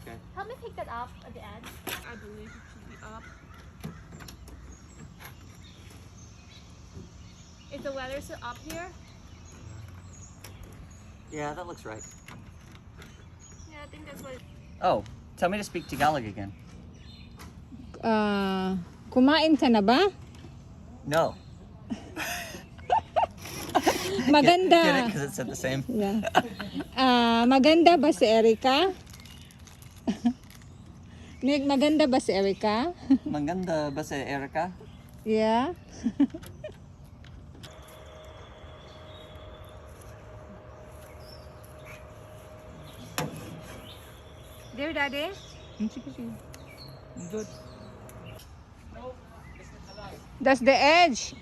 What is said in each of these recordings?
Okay. Help me take that up at the end. I believe it should be up. Is the weather still up here? Yeah, that looks right. Yeah, I think that's what it Oh, tell me to speak Tagalog again. Kumain ka na ba? No. Maganda. Get it? Because it said the same. Yeah. Maganda ba si Erica? Nick, maganda ba si Erica? Maganda ba si Erica? Yeah. There, Daddy? Good. That's the edge.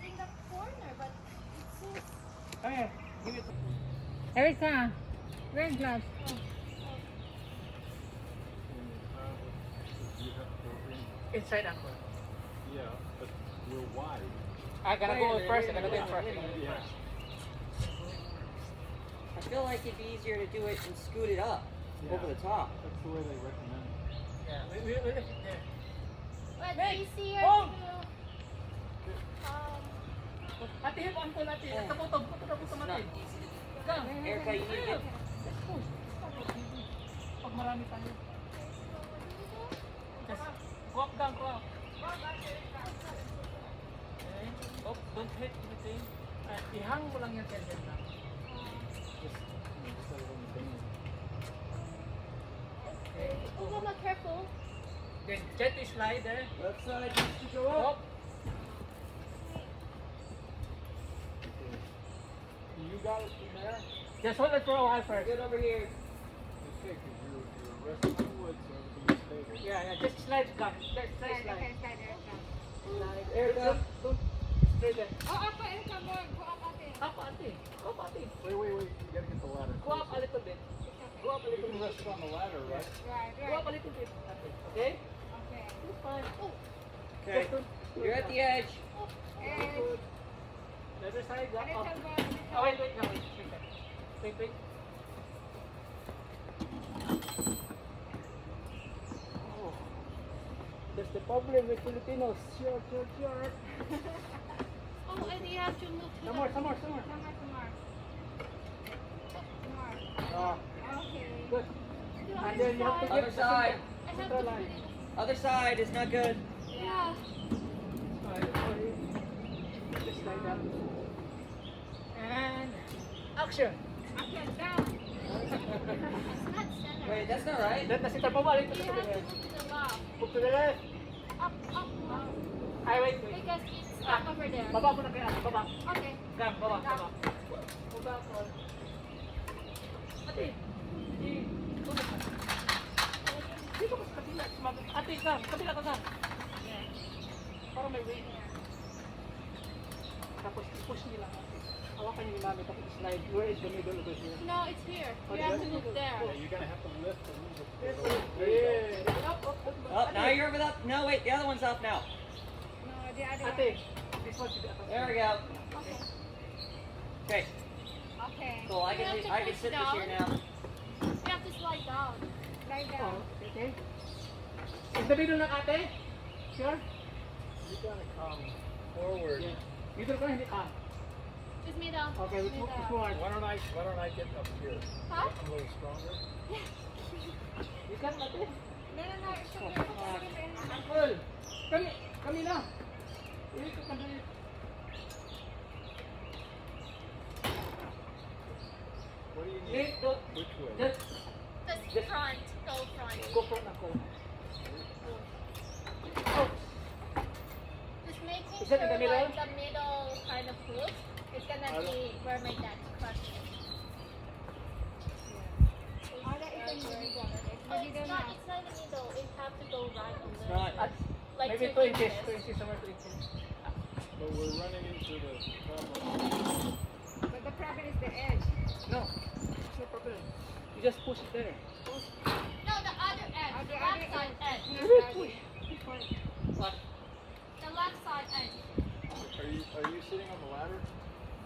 in the corner, but it says Okay, give it. Erica, wear gloves. Inside ankle. Yeah, but we're wide. I gotta go first. I gotta go first. Yeah. I feel like it'd be easier to do it and scoot it up over the top. That's the way they recommend. Yeah, we lift it there. but easier Oh! to Ate, hip ankle natin. Kaputog It's not natin. easy to do. Come. Erica, you need to get... Let's push. Pag marami tayo. Just walk down, go out. Okay. Oh, don't hit anything. Ihang mo lang yan kaya dyan lang. Okay. Oh, mama, careful. Then gently slide there. Left side needs to go Up. You got it from there? Just hold it for a while first. Get over here. Okay, because you're resting on wood, so everything is stable. Yeah, just slide down. Slide. Erica. Don't straight there. Oh, up, Erica, go up, ate. Up, ate. Up, ate. Wait. You gotta get the ladder. Go up a little bit. Go up a You little can bit. rest it on the ladder, right? Go up a little bit. Okay? Okay. You're fine. Oh. Okay, you're at the edge. Edge. The other side, go Little up. bit. Oh, wait. Wait. Oh. That's the problem with Filipinos. Short. Oh, and you have to move to Some more. Some more. Ah, Okay. good. the And other then you have to side. Other get side. I have central to line. put it. Other side is not good. Yeah. Just like that. And action. Action, down. It's not center. Wait, that's not right. Then nasa pabalik You to have to the move to the left. Move to the left. Up. Ay, wait. Because it's stuck over there. Baba mo na kaya. Baba. Okay. Gam, baba. Baba, call. Ate. Dito ka sa kabila. Ate, Gam. Kabila ka, Gam. Para may weight. Tapos push nila. Hawakan niyo ni Mami tapos slide. Where is the middle over here? No, it's here. You have to move there. Yeah, you're gonna have to lift a little bit. Yeah. Up. Oh, now you're over that. No, wait, the other one's off now. No, the other one. Ate. This one should be up. There we go. Okay. Okay, Okay. cool. I You have to can push sit this here down. now. You have to slide down. Lie down. Oh, okay. Is the middle na ate? Sure? You gotta come forward. Yeah. Middle ka, hindi ka. Just middle. Okay, we move Middle. forward. Why don't I get up here? Huh? I'm a little stronger. You can, ate. No, it's okay. Uncle, kami na. Hindi ko kami. What do you need? Wait, don't. Which way? Just Just front. Go front. go front ako. Oh, Just making Is sure that in the middle? like the middle kind of hook is gonna be where my dad's crushing. Ahora ito yung middle. Oh, it's not in the middle. It have to go right on the not. like maybe 2 2 inches. inches. 2 inches, somewhere 2 inches. But we're running into the problem. But the problem is the edge. No, it's no problem. You just push it there. No, the other edge. The The other backside edge. Not that way. Push.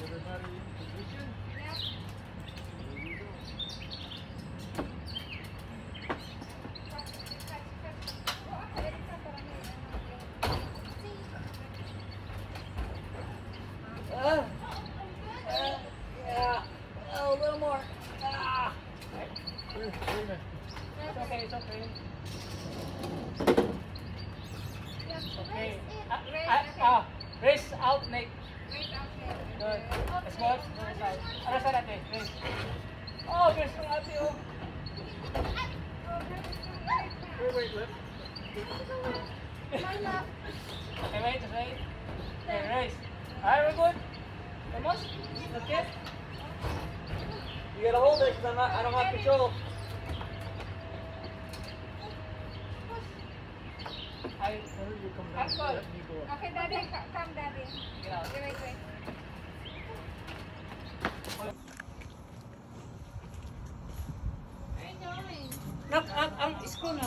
Everybody in position? Yeah. Here we go. Yeah. Oh, a little more. Ah. Wait a minute. It's okay, it's okay. Okay. Raise out, Nick. Good. Let's go. Raise out. Ano sa natin? Raise. Oh, raise ang ate, oh. Wait, let. Okay, wait, just wait. Okay, raise. Alright, we're good. Almost? Okay? You gotta hold it because I don't have control. I Where you come I'm down? good. Let me go up. Okay, Daddy, come, Daddy. Get out. Wait, wait. Where are you going? Knock, ang screw na.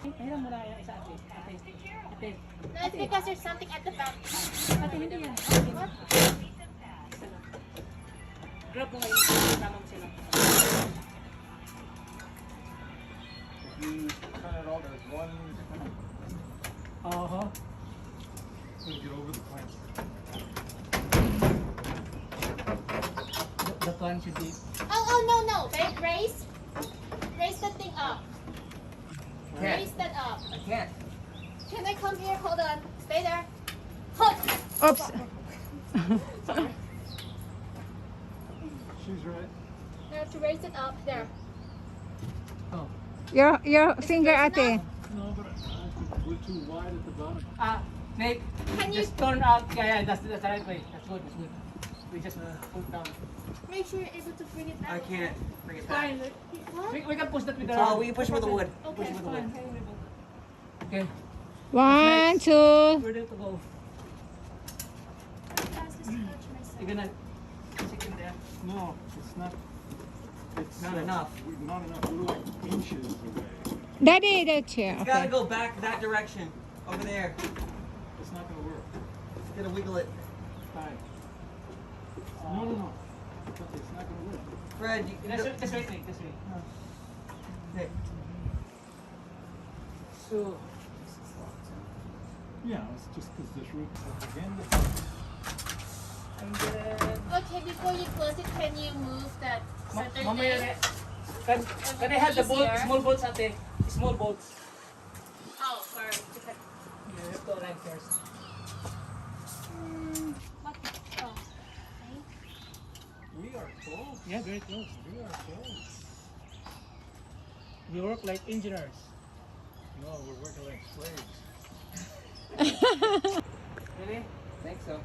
Ayun mo na yung isa ate. Ate. No, it's because there's something at the back. Ate, hindi yan. What? Grab mo ngayon. Tama mo sila. If you cut it all, there's one. Uh-huh. So get over the plank. The plan should be... Oh, no. Raise that thing up. Can't. Raise that up. I can't. Can I come here? Hold on. Stay there. Hold. Oops. She's right. Now to raise it up. There. Oh. Your finger, ate. No, but we're too wide at the bottom. Nick, Can you- just turn out. Yeah, that's the right way. That's good, that's good. We just pull down. Make sure you're able to bring it I back. can't bring it back. Fine. What? We can push that with the... Oh, we can push with the wood. Okay, Push with the wood. Okay, 1, 2. we're ready to go. You're gonna stick in there. No, it's not. It's Not enough. Not enough. We're like inches away. Daddy, the chair. It's gotta Okay. go back that direction. Over there. It's not gonna work. Gotta wiggle it. Fine. No. It's not gonna work. Fred, you This way, Nick, this way. Okay. So, Yeah, it's just because this root again. and then... Okay, before you close it, can you move that center Mamaya thing? can I have the bolt, Easier. small bolts ate? Small bolts. Oh, sorry. You have to align first. What? Oh. We are close. Yeah, very close. We are close. We work like engineers. No, we're working like slaves. Really? Think so. Okay,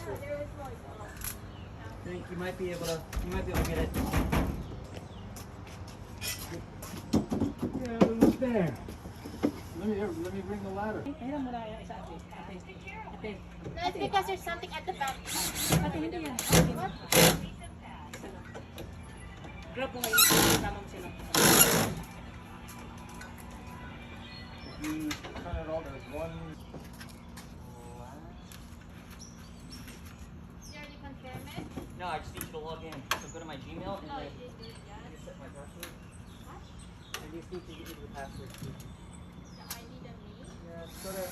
so There is like, I think you might be able to get it. yeah, almost there. Let me bring the ladder. Ayun mo na yung isa ate. Ate. no, it's because there's something at the back. Ate, hindi yan. What? Grab mo ngayon. Tama mo sila. If you cut it all, there's one. You already confirm it? No, I just need you to log in. So go to my Gmail and Oh, then you did that. I just set my password. I just need to give you the password too. The ID of me. Yeah, just go to